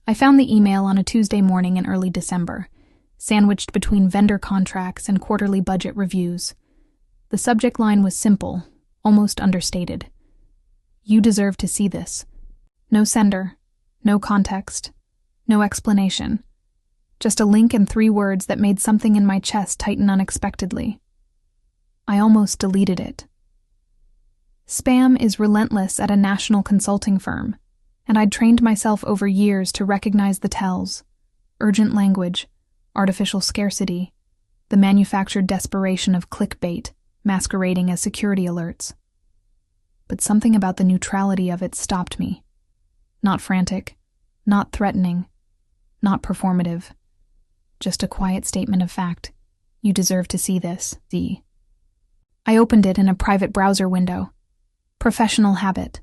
I found the email on a Tuesday morning in early December, sandwiched between vendor contracts and quarterly budget reviews. The subject line was simple, almost understated. You deserve to see this. No sender, no context, no explanation. Just a link and 3 words that made something in my chest tighten unexpectedly. I almost deleted it. Spam is relentless at a national consulting firm, and I'd trained myself over years to recognize the tells: urgent language, artificial scarcity, the manufactured desperation of clickbait masquerading as security alerts. But something about the neutrality of it stopped me. Not frantic, not threatening, not performative. Just a quiet statement of fact. You deserve to see this. D. I opened it in a private browser window. Professional habit.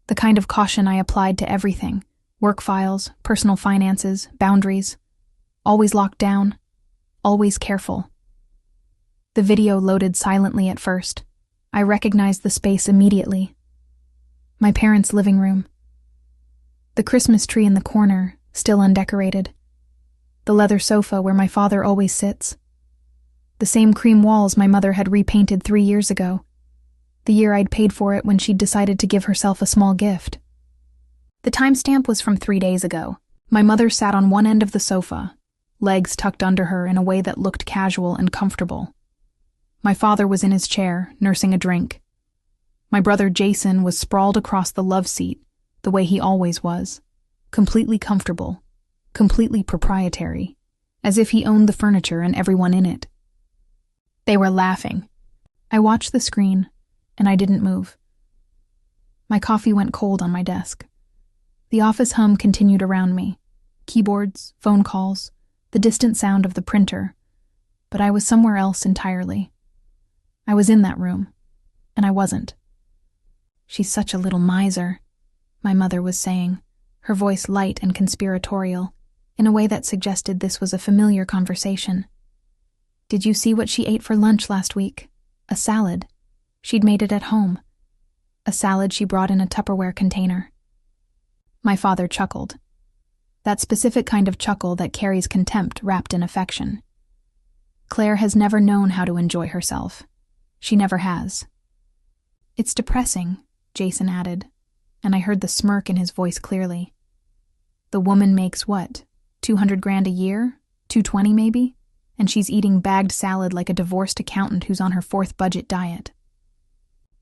The kind of caution I applied to everything. Work files, personal finances, boundaries. Always locked down. Always careful. The video loaded silently at first. I recognized the space immediately. My parents' living room. The Christmas tree in the corner, still undecorated. The leather sofa where my father always sits. The same cream walls my mother had repainted 3 years ago, the year I'd paid for it when she'd decided to give herself a small gift. The timestamp was from 3 days ago. My mother sat on one end of the sofa, legs tucked under her in a way that looked casual and comfortable. My father was in his chair, nursing a drink. My brother Jason was sprawled across the love seat, the way he always was, completely comfortable, completely proprietary, as if he owned the furniture and everyone in it. They were laughing. I watched the screen, and I didn't move. My coffee went cold on my desk. The office hum continued around me. Keyboards, phone calls, the distant sound of the printer. But I was somewhere else entirely. I was in that room, and I wasn't. She's such a little miser, my mother was saying, her voice light and conspiratorial, in a way that suggested this was a familiar conversation. Did you see what she ate for lunch last week? A salad. She'd made it at home. A salad she brought in a Tupperware container. My father chuckled. That specific kind of chuckle that carries contempt wrapped in affection. Claire has never known how to enjoy herself. She never has. It's depressing, Jason added, and I heard the smirk in his voice clearly. The woman makes what? $200,000 a year? $220 maybe? And she's eating bagged salad like a divorced accountant who's on her 4th budget diet.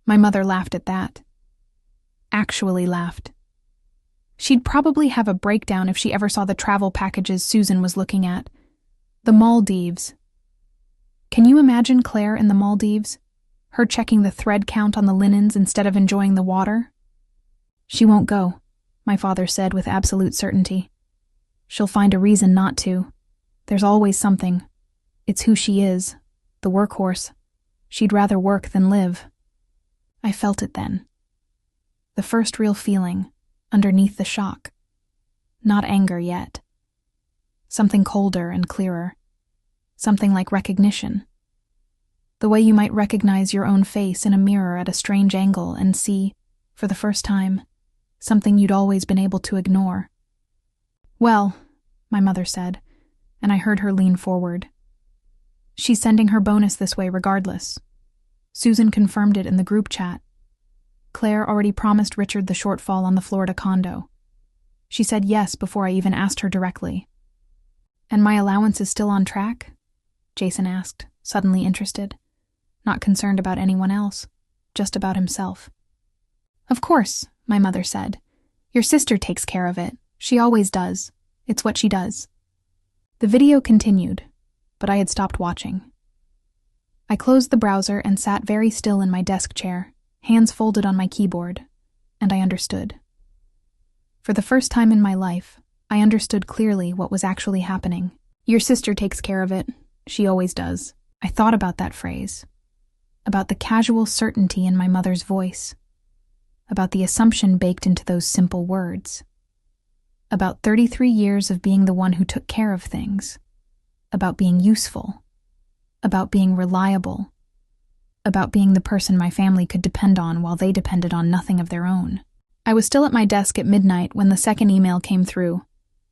My mother laughed at that. Actually laughed. She'd probably have a breakdown if she ever saw the travel packages Susan was looking at. The Maldives. Can you imagine Claire in the Maldives? Her checking the thread count on the linens instead of enjoying the water? She won't go, my father said with absolute certainty. She'll find a reason not to. There's always something. It's who she is, the workhorse. She'd rather work than live. I felt it then. The first real feeling, underneath the shock. Not anger yet. Something colder and clearer. Something like recognition. The way you might recognize your own face in a mirror at a strange angle and see, for the first time, something you'd always been able to ignore. Well, my mother said, and I heard her lean forward. She's sending her bonus this way regardless. Susan confirmed it in the group chat. Claire already promised Richard the shortfall on the Florida condo. She said yes before I even asked her directly. And my allowance is still on track? Jason asked, suddenly interested. Not concerned about anyone else, just about himself. Of course, my mother said. Your sister takes care of it. She always does. It's what she does. The video continued, but I had stopped watching. I closed the browser and sat very still in my desk chair, hands folded on my keyboard, and I understood. For the first time in my life, I understood clearly what was actually happening. Your sister takes care of it. She always does. I thought about that phrase, about the casual certainty in my mother's voice, about the assumption baked into those simple words, about 33 years of being the one who took care of things, about being useful, about being reliable, about being the person my family could depend on while they depended on nothing of their own. I was still at my desk at midnight when the second email came through,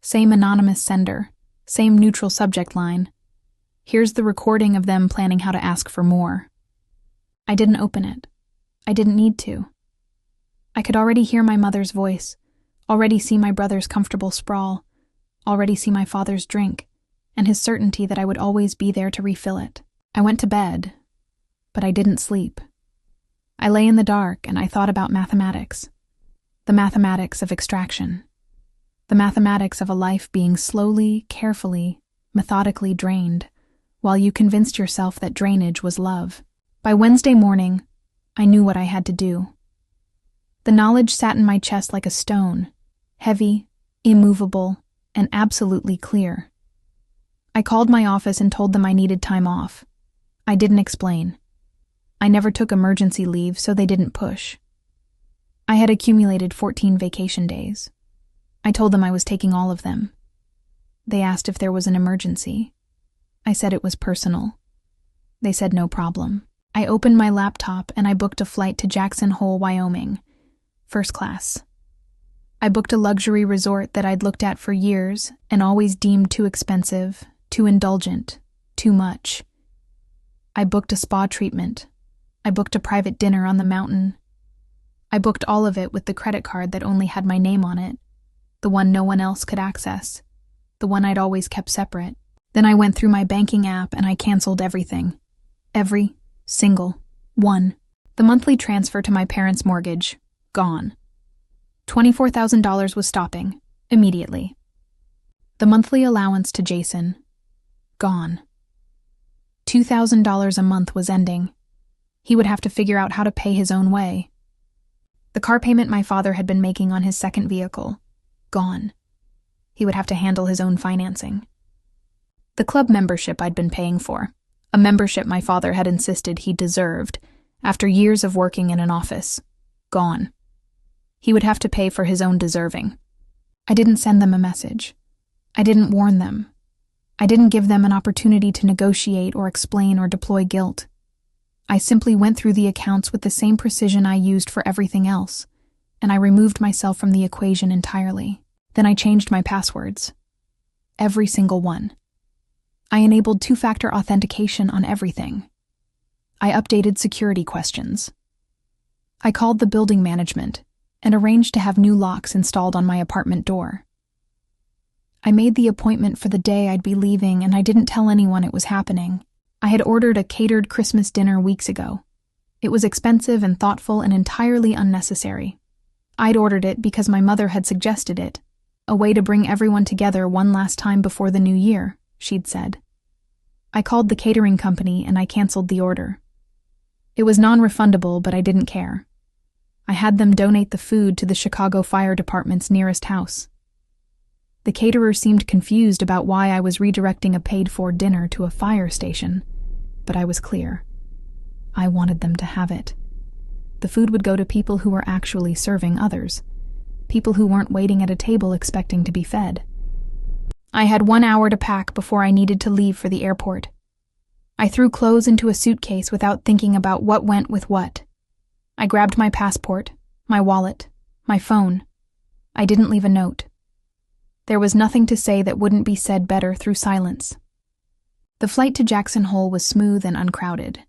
Same anonymous sender, same neutral subject line. Here's the recording of them planning how to ask for more. I didn't open it. I didn't need to. I could already hear my mother's voice, already see my brother's comfortable sprawl, already see my father's drink, and his certainty that I would always be there to refill it. I went to bed, but I didn't sleep. I lay in the dark and I thought about mathematics. The mathematics of extraction. The mathematics of a life being slowly, carefully, methodically drained, while you convinced yourself that drainage was love. By Wednesday morning, I knew what I had to do. The knowledge sat in my chest like a stone, heavy, immovable, and absolutely clear. I called my office and told them I needed time off. I didn't explain. I never took emergency leave, so they didn't push. I had accumulated 14 vacation days. I told them I was taking all of them. They asked if there was an emergency. I said it was personal. They said no problem. I opened my laptop and I booked a flight to Jackson Hole, Wyoming, first class. I booked a luxury resort that I'd looked at for years and always deemed too expensive, too indulgent, too much. I booked a spa treatment. I booked a private dinner on the mountain. I booked all of it with the credit card that only had my name on it, the one no one else could access, the one I'd always kept separate. Then I went through my banking app and I canceled everything. Every single one. The monthly transfer to my parents' mortgage, gone. $24,000 was stopping, immediately. The monthly allowance to Jason, gone. $2,000 a month was ending. He would have to figure out how to pay his own way. The car payment my father had been making on his second vehicle, gone. He would have to handle his own financing. The club membership I'd been paying for, a membership my father had insisted he deserved after years of working in an office, gone. He would have to pay for his own deserving. I didn't send them a message. I didn't warn them. I didn't give them an opportunity to negotiate or explain or deploy guilt. I simply went through the accounts with the same precision I used for everything else, and I removed myself from the equation entirely. Then I changed my passwords. Every single one. I enabled two-factor authentication on everything. I updated security questions. I called the building management and arranged to have new locks installed on my apartment door. I made the appointment for the day I'd be leaving, and I didn't tell anyone it was happening. I had ordered a catered Christmas dinner weeks ago. It was expensive and thoughtful and entirely unnecessary. I'd ordered it because my mother had suggested it, a way to bring everyone together one last time before the new year, she'd said. I called the catering company and I canceled the order. It was non-refundable, but I didn't care. I had them donate the food to the Chicago Fire Department's nearest house. The caterer seemed confused about why I was redirecting a paid-for dinner to a fire station, but I was clear. I wanted them to have it. The food would go to people who were actually serving others, people who weren't waiting at a table expecting to be fed. I had 1 hour to pack before I needed to leave for the airport. I threw clothes into a suitcase without thinking about what went with what. I grabbed my passport, my wallet, my phone. I didn't leave a note. There was nothing to say that wouldn't be said better through silence. The flight to Jackson Hole was smooth and uncrowded.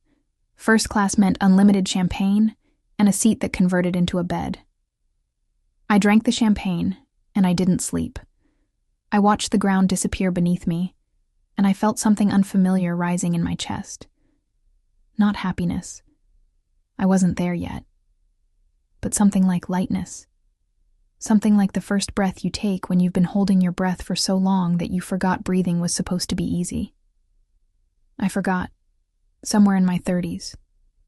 First class meant unlimited champagne and a seat that converted into a bed. I drank the champagne, and I didn't sleep. I watched the ground disappear beneath me, and I felt something unfamiliar rising in my chest. Not happiness. I wasn't there yet. But something like lightness. Something like the first breath you take when you've been holding your breath for so long that you forgot breathing was supposed to be easy. I forgot, somewhere in my 30s,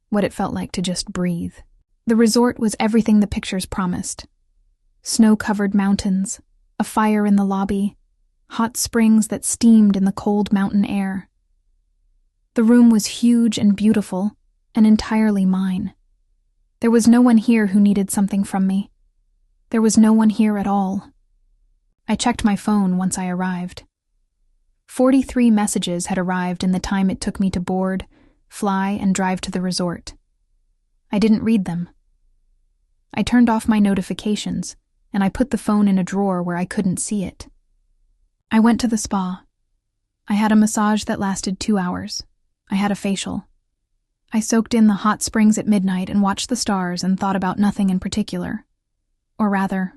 what it felt like to just breathe. The resort was everything the pictures promised. Snow-covered mountains, a fire in the lobby, hot springs that steamed in the cold mountain air. The room was huge and beautiful, and entirely mine. There was no one here who needed something from me. There was no one here at all. I checked my phone once I arrived. 43 messages had arrived in the time it took me to board, fly, and drive to the resort. I didn't read them. I turned off my notifications, and I put the phone in a drawer where I couldn't see it. I went to the spa. I had a massage that lasted 2 hours. I had a facial. I soaked in the hot springs at midnight and watched the stars and thought about nothing in particular. Or rather,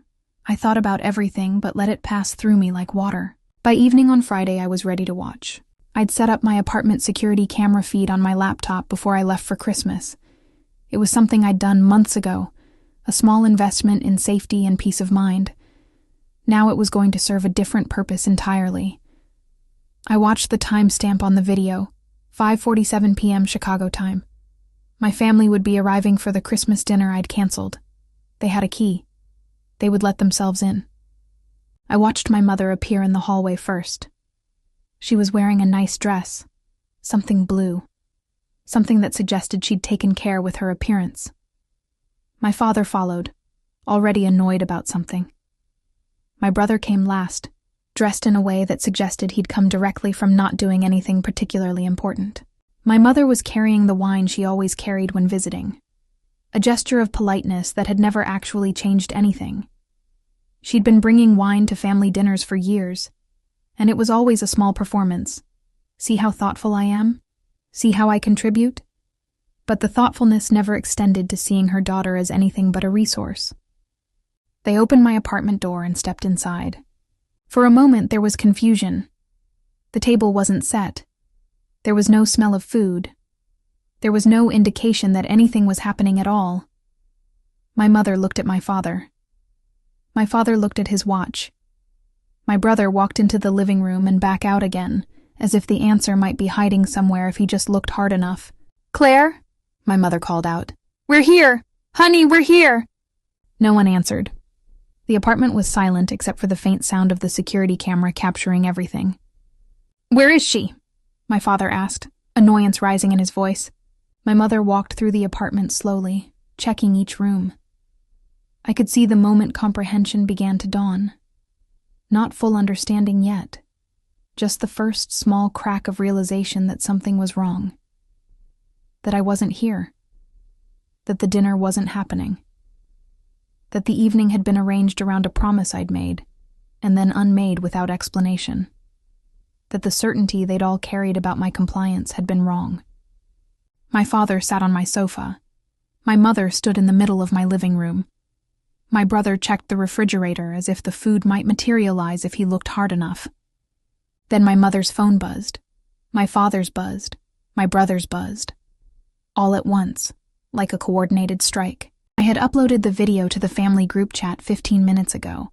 I thought about everything but let it pass through me like water. By evening on Friday, I was ready to watch. I'd set up my apartment security camera feed on my laptop before I left for Christmas. It was something I'd done months ago, a small investment in safety and peace of mind. Now it was going to serve a different purpose entirely. I watched the timestamp on the video, 5:47 p.m. Chicago time. My family would be arriving for the Christmas dinner I'd canceled. They had a key. They would let themselves in. I watched my mother appear in the hallway first. She was wearing a nice dress, something blue, something that suggested she'd taken care with her appearance. My father followed, already annoyed about something. My brother came last, dressed in a way that suggested he'd come directly from not doing anything particularly important. My mother was carrying the wine she always carried when visiting, a gesture of politeness that had never actually changed anything. She'd been bringing wine to family dinners for years, and it was always a small performance. See how thoughtful I am? See how I contribute? But the thoughtfulness never extended to seeing her daughter as anything but a resource. They opened my apartment door and stepped inside. For a moment there was confusion. The table wasn't set. There was no smell of food. There was no indication that anything was happening at all. My mother looked at my father. My father looked at his watch. My brother walked into the living room and back out again, as if the answer might be hiding somewhere if he just looked hard enough. "Claire?" my mother called out. "We're here! Honey, we're here!" No one answered. The apartment was silent except for the faint sound of the security camera capturing everything. "Where is she?" my father asked, annoyance rising in his voice. My mother walked through the apartment slowly, checking each room. I could see the moment comprehension began to dawn. Not full understanding yet, just the first small crack of realization that something was wrong. That I wasn't here. That the dinner wasn't happening. That the evening had been arranged around a promise I'd made, and then unmade without explanation. That the certainty they'd all carried about my compliance had been wrong. My father sat on my sofa. My mother stood in the middle of my living room. My brother checked the refrigerator as if the food might materialize if he looked hard enough. Then my mother's phone buzzed. My father's buzzed. My brother's buzzed. All at once, like a coordinated strike. I had uploaded the video to the family group chat 15 minutes ago.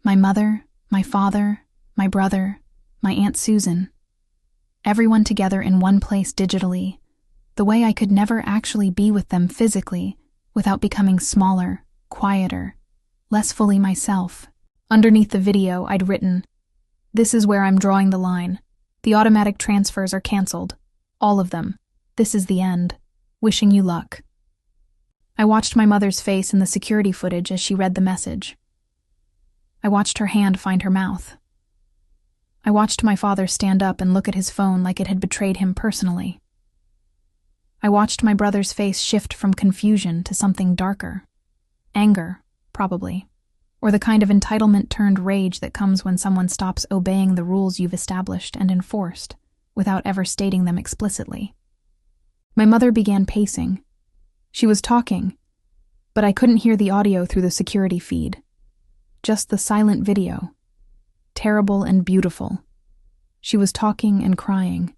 My mother, my father, my brother, my Aunt Susan. Everyone together in one place digitally, the way I could never actually be with them physically without becoming smaller, quieter, less fully myself. Underneath the video, I'd written, "This is where I'm drawing the line. The automatic transfers are canceled. All of them. This is the end. Wishing you luck." I watched my mother's face in the security footage as she read the message. I watched her hand find her mouth. I watched my father stand up and look at his phone like it had betrayed him personally. I watched my brother's face shift from confusion to something darker. Anger, probably, or the kind of entitlement-turned rage that comes when someone stops obeying the rules you've established and enforced, without ever stating them explicitly. My mother began pacing. She was talking, but I couldn't hear the audio through the security feed. Just the silent video. Terrible and beautiful. She was talking and crying,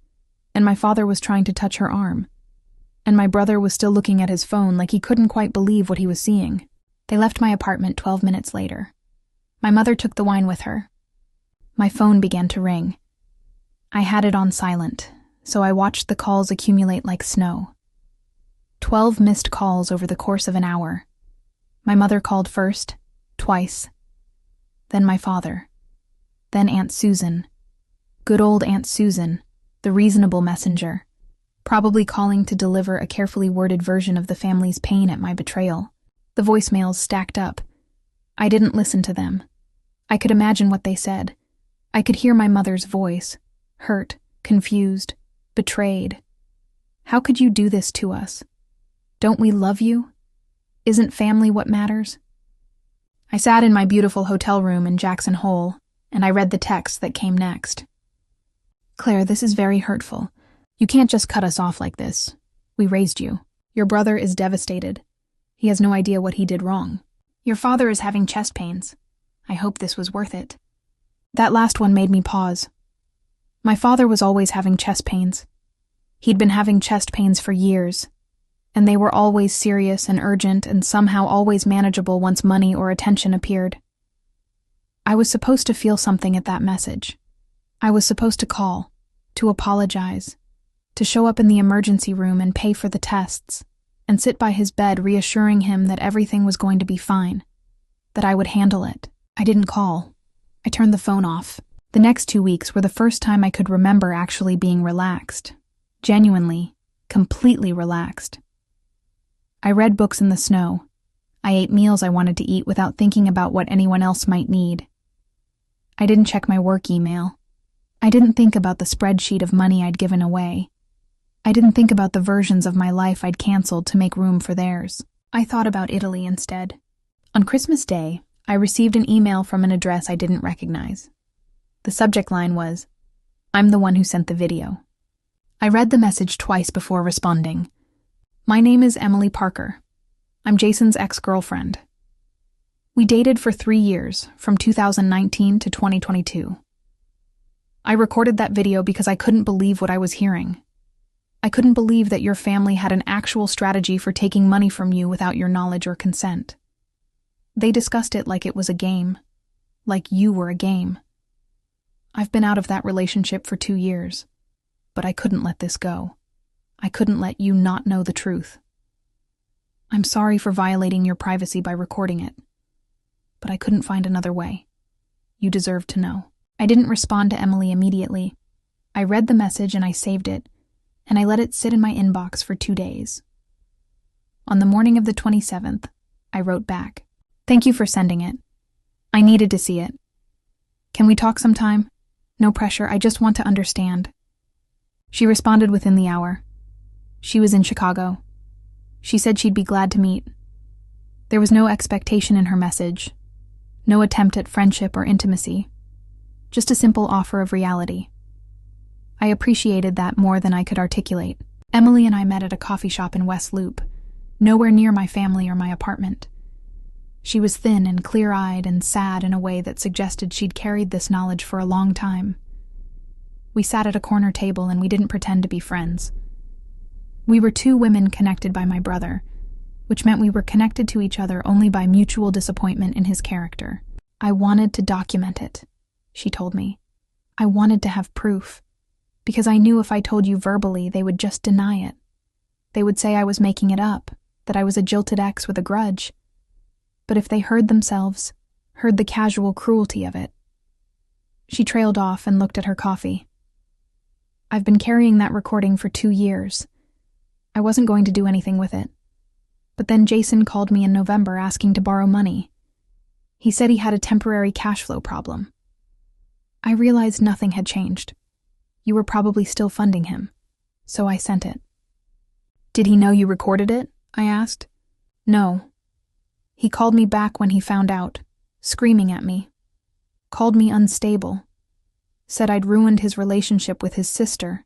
and my father was trying to touch her arm, and my brother was still looking at his phone like he couldn't quite believe what he was seeing. They left my apartment 12 minutes later. My mother took the wine with her. My phone began to ring. I had it on silent, so I watched the calls accumulate like snow. 12 missed calls over the course of an hour. My mother called first, twice. Then my father. Then Aunt Susan. Good old Aunt Susan, the reasonable messenger, probably calling to deliver a carefully worded version of the family's pain at my betrayal. The voicemails stacked up. I didn't listen to them. I could imagine what they said. I could hear my mother's voice, hurt, confused, betrayed. How could you do this to us? Don't we love you? Isn't family what matters? I sat in my beautiful hotel room in Jackson Hole and I read the text that came next. "Claire, this is very hurtful. You can't just cut us off like this. We raised you. Your brother is devastated. He has no idea what he did wrong. Your father is having chest pains. I hope this was worth it." That last one made me pause. My father was always having chest pains. He'd been having chest pains for years, and they were always serious and urgent and somehow always manageable once money or attention appeared. I was supposed to feel something at that message. I was supposed to call, to apologize, to show up in the emergency room and pay for the tests, and sit by his bed reassuring him that everything was going to be fine, that I would handle it. I didn't call. I turned the phone off. The next 2 weeks were the first time I could remember actually being relaxed. Genuinely, completely relaxed. I read books in the snow. I ate meals I wanted to eat without thinking about what anyone else might need. I didn't check my work email. I didn't think about the spreadsheet of money I'd given away. I didn't think about the versions of my life I'd canceled to make room for theirs. I thought about Italy instead. On Christmas Day, I received an email from an address I didn't recognize. The subject line was, "I'm the one who sent the video." I read the message twice before responding. "My name is Emily Parker. I'm Jason's ex-girlfriend. We dated for 3 years, from 2019 to 2022. I recorded that video because I couldn't believe what I was hearing. I couldn't believe that your family had an actual strategy for taking money from you without your knowledge or consent. They discussed it like it was a game, like you were a game. I've been out of that relationship for 2 years, but I couldn't let this go. I couldn't let you not know the truth. I'm sorry for violating your privacy by recording it, but I couldn't find another way. You deserve to know." I didn't respond to Emily immediately. I read the message and I saved it, and I let it sit in my inbox for 2 days. On the morning of the 27th, I wrote back, "Thank you for sending it. I needed to see it. Can we talk sometime? No pressure, I just want to understand." She responded within the hour. She was in Chicago. She said she'd be glad to meet. There was no expectation in her message, no attempt at friendship or intimacy, just a simple offer of reality. I appreciated that more than I could articulate. Emily and I met at a coffee shop in West Loop, nowhere near my family or my apartment. She was thin and clear-eyed and sad in a way that suggested she'd carried this knowledge for a long time. We sat at a corner table and we didn't pretend to be friends. We were 2 women connected by my brother, which meant we were connected to each other only by mutual disappointment in his character. "I wanted to document it," she told me. "I wanted to have proof, because I knew if I told you verbally, they would just deny it. They would say I was making it up, that I was a jilted ex with a grudge. But if they heard themselves, heard the casual cruelty of it..." She trailed off and looked at her coffee. "I've been carrying that recording for 2 years. I wasn't going to do anything with it. But then Jason called me in November asking to borrow money. He said he had a temporary cash flow problem. I realized nothing had changed. You were probably still funding him, so I sent it." "Did he know you recorded it?" I asked. "No. He called me back when he found out, screaming at me. Called me unstable. Said I'd ruined his relationship with his sister.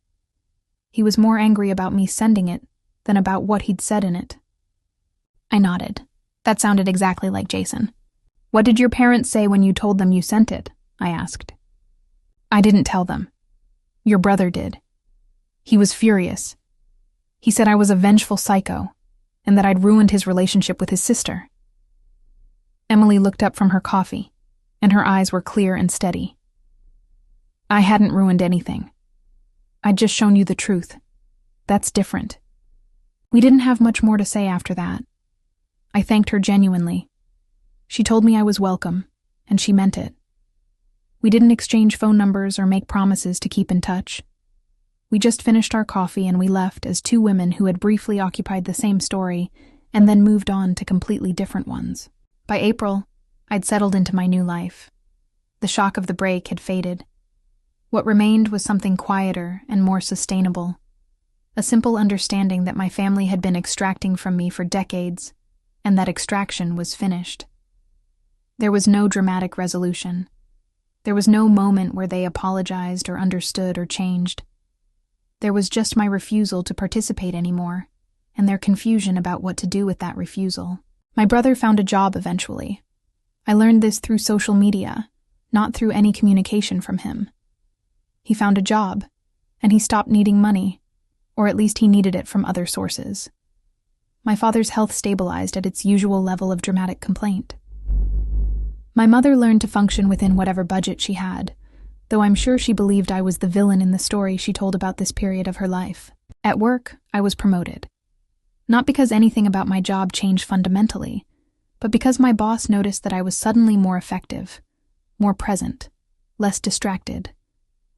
He was more angry about me sending it than about what he'd said in it." I nodded. That sounded exactly like Jason. "What did your parents say when you told them you sent it?" I asked. "I didn't tell them. Your brother did. He was furious. He said I was a vengeful psycho, and that I'd ruined his relationship with his sister." Emily looked up from her coffee, and her eyes were clear and steady. "I hadn't ruined anything. I'd just shown you the truth. That's different." We didn't have much more to say after that. I thanked her genuinely. She told me I was welcome, and she meant it. We didn't exchange phone numbers or make promises to keep in touch. We just finished our coffee and we left as 2 women who had briefly occupied the same story and then moved on to completely different ones. By April, I'd settled into my new life. The shock of the break had faded. What remained was something quieter and more sustainable. A simple understanding that my family had been extracting from me for decades, and that extraction was finished. There was no dramatic resolution. There was no moment where they apologized or understood or changed. There was just my refusal to participate anymore, and their confusion about what to do with that refusal. My brother found a job eventually. I learned this through social media, not through any communication from him. He found a job, and he stopped needing money, or at least he needed it from other sources. My father's health stabilized at its usual level of dramatic complaint. My mother learned to function within whatever budget she had, though I'm sure she believed I was the villain in the story she told about this period of her life. At work, I was promoted. Not because anything about my job changed fundamentally, but because my boss noticed that I was suddenly more effective, more present, less distracted,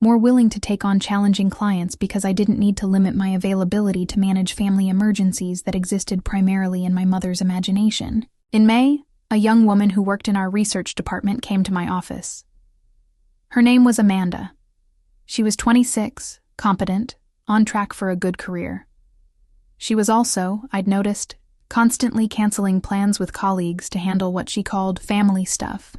more willing to take on challenging clients because I didn't need to limit my availability to manage family emergencies that existed primarily in my mother's imagination. In May, a young woman who worked in our research department came to my office. Her name was Amanda. She was 26, competent, on track for a good career. She was also, I'd noticed, constantly canceling plans with colleagues to handle what she called family stuff.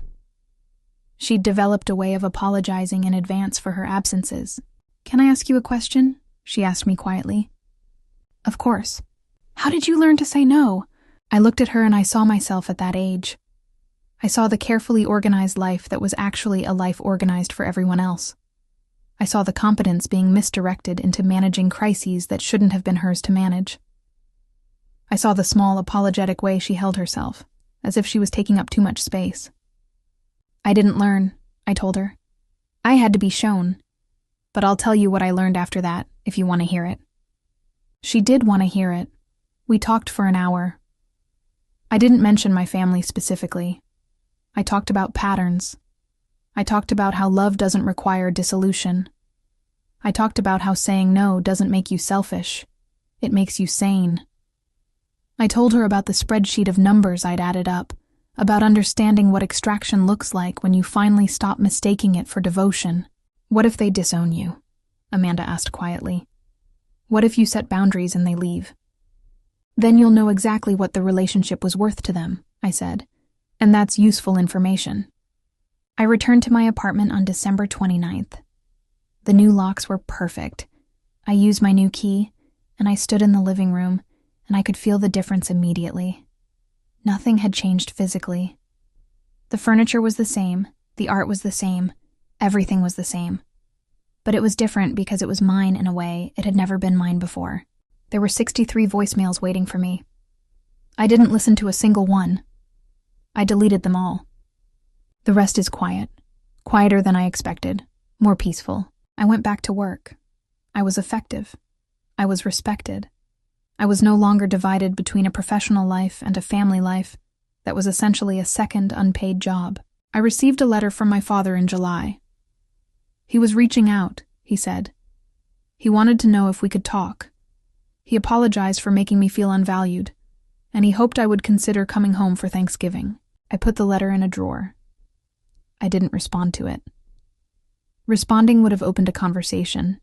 She'd developed a way of apologizing in advance for her absences. "Can I ask you a question?" she asked me quietly. "Of course." "How did you learn to say no?" I looked at her and I saw myself at that age. I saw the carefully organized life that was actually a life organized for everyone else. I saw the competence being misdirected into managing crises that shouldn't have been hers to manage. I saw the small, apologetic way she held herself, as if she was taking up too much space. "I didn't learn," I told her. "I had to be shown. But I'll tell you what I learned after that, if you want to hear it." She did want to hear it. We talked for an hour. I didn't mention my family specifically. I talked about patterns. I talked about how love doesn't require dissolution. I talked about how saying no doesn't make you selfish. It makes you sane. I told her about the spreadsheet of numbers I'd added up, about understanding what extraction looks like when you finally stop mistaking it for devotion. "What if they disown you?" Amanda asked quietly. "What if you set boundaries and they leave?" "Then you'll know exactly what the relationship was worth to them," I said, "and that's useful information." I returned to my apartment on December 29th. The new locks were perfect. I used my new key, and I stood in the living room, and I could feel the difference immediately. Nothing had changed physically. The furniture was the same, the art was the same, everything was the same. But it was different because it was mine in a way it had never been mine before. There were 63 voicemails waiting for me. I didn't listen to a single one. I deleted them all. The rest is quiet. Quieter than I expected. More peaceful. I went back to work. I was effective. I was respected. I was no longer divided between a professional life and a family life that was essentially a second unpaid job. I received a letter from my father in July. He was reaching out, he said. He wanted to know if we could talk. He apologized for making me feel unvalued, and he hoped I would consider coming home for Thanksgiving. I put the letter in a drawer. I didn't respond to it. Responding would have opened a conversation,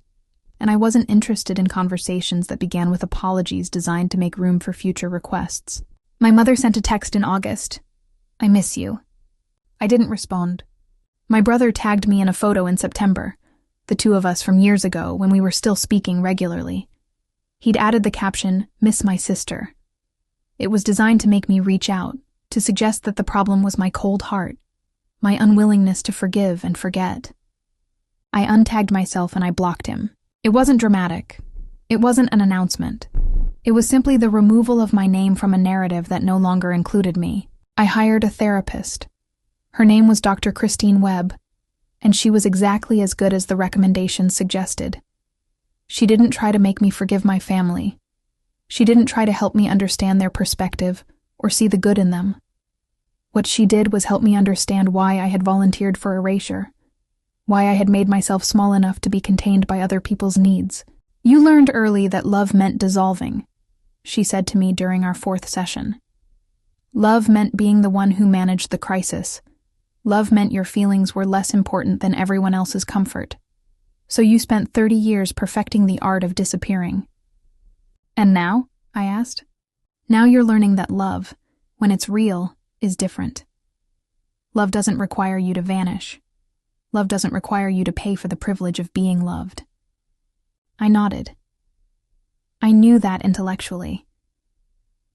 and I wasn't interested in conversations that began with apologies designed to make room for future requests. My mother sent a text in August. "I miss you." I didn't respond. My brother tagged me in a photo in September, the two of us from years ago when we were still speaking regularly. He'd added the caption, "Miss my sister." It was designed to make me reach out, to suggest that the problem was my cold heart, my unwillingness to forgive and forget. I untagged myself and I blocked him. It wasn't dramatic. It wasn't an announcement. It was simply the removal of my name from a narrative that no longer included me. I hired a therapist. Her name was Dr. Christine Webb, and she was exactly as good as the recommendations suggested. She didn't try to make me forgive my family. She didn't try to help me understand their perspective or see the good in them. What she did was help me understand why I had volunteered for erasure, why I had made myself small enough to be contained by other people's needs. "You learned early that love meant dissolving," she said to me during our 4th session. Love meant being the one who managed the crisis. Love meant your feelings were less important than everyone else's comfort. So you spent 30 years perfecting the art of disappearing. "And now?" I asked. "Now you're learning that love, when it's real, is different. Love doesn't require you to vanish. Love doesn't require you to pay for the privilege of being loved. I nodded. I knew that intellectually,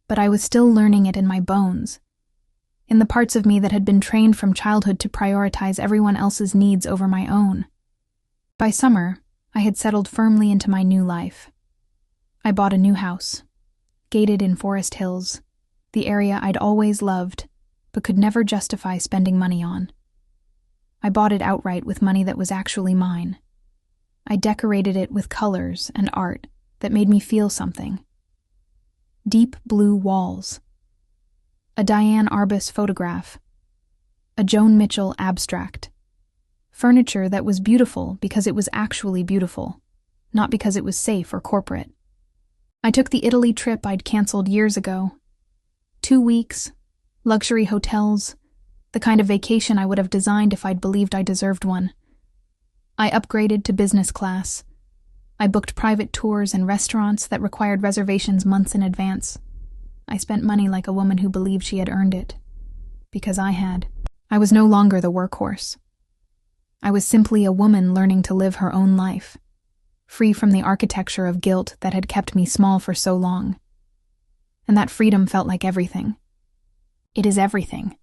but I was still learning it in my bones, in the parts of me that had been trained from childhood to prioritize everyone else's needs over my own. By summer, I had settled firmly into my new life. I bought a new house, gated in Forest Hills, the area I'd always loved, but could never justify spending money on. I bought it outright with money that was actually mine. I decorated it with colors and art that made me feel something. Deep blue walls, a Diane Arbus photograph, a Joan Mitchell abstract, furniture that was beautiful because it was actually beautiful, not because it was safe or corporate. I took the Italy trip I'd canceled years ago. 2 weeks, luxury hotels, the kind of vacation I would have designed if I'd believed I deserved one. I upgraded to business class. I booked private tours and restaurants that required reservations months in advance. I spent money like a woman who believed she had earned it. Because I had. I was no longer the workhorse. I was simply a woman learning to live her own life, free from the architecture of guilt that had kept me small for so long. And that freedom felt like everything. It is everything.